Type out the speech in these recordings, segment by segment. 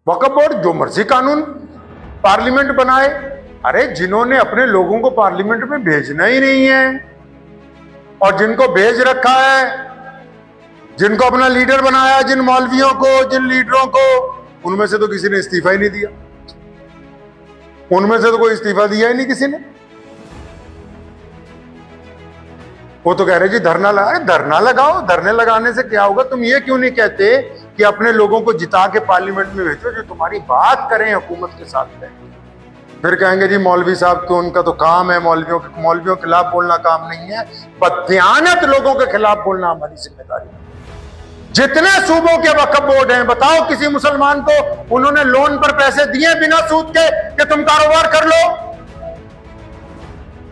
वक्फ board जो मर्जी कानून पार्लियामेंट बनाए। अरे जिन्होंने अपने लोगों को पार्लियामेंट में भेजना ही नहीं है और जिनको भेज रखा है, जिनको अपना लीडर बनाया, जिन मौलवियों को, जिन लीडरों को, उनमें से तो किसी ने इस्तीफा ही नहीं दिया। उनमें से तो कोई इस्तीफा दिया ही नहीं किसी ने। वो तो कह रहे जी धरना लगा। धरना लगाओ, धरने लगाने से क्या होगा? तुम ये क्यों नहीं कहते कि अपने लोगों को जिता के पार्लियामेंट में भेजो जो तुम्हारी बात करें, हुकूमत के साथ में। फिर कहेंगे जी मौलवी साहब तो उनका तो काम है, मौलवियों के खिलाफ बोलना काम नहीं है। बददियानत लोगों के खिलाफ बोलना हमारी जिम्मेदारी है। जितने सूबों के वक्फ बोर्ड हैं, बताओ किसी मुसलमान को उन्होंने लोन पर पैसे दिए बिना सूद के कि तुम कारोबार कर लो?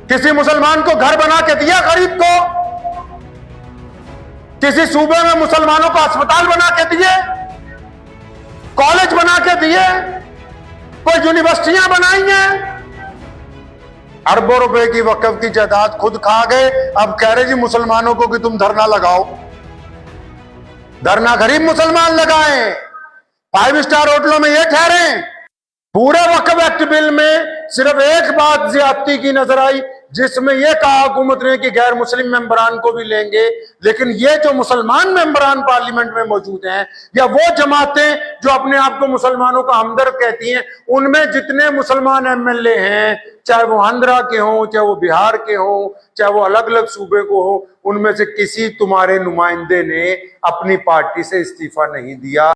किसी मुसलमान को घर बना के दिया गरीब को? किसी सूबे में मुसलमानों को अस्पताल बना के दिए, कॉलेज बना के दिए, कोई यूनिवर्सिटियां बनाई हैं? अरबों रुपए की वक्फ की जायदाद खुद खा गए। अब कह रहे जी मुसलमानों को कि तुम धरना लगाओ। धरना गरीब मुसलमान लगाएं, 5 स्टार होटलों में ये ठहरे। पूरे वक्फ एक्ट बिल में सिर्फ एक बात ज्यादती की नजर आई, जिसमें यह कहा हुकूमत ने कि गैर मुस्लिम मेंबरान को भी लेंगे। लेकिन ये जो मुसलमान मेंबरान पार्लियामेंट में मौजूद हैं या वो जमातें जो अपने आप को मुसलमानों का हमदर्द कहती हैं, उनमें जितने मुसलमान एमएलए हैं, चाहे वो आंध्रा के हों, चाहे वो बिहार के हों, चाहे वो अलग अलग सूबे को हो, उनमें से किसी तुम्हारे नुमाइंदे ने अपनी पार्टी से इस्तीफा नहीं दिया।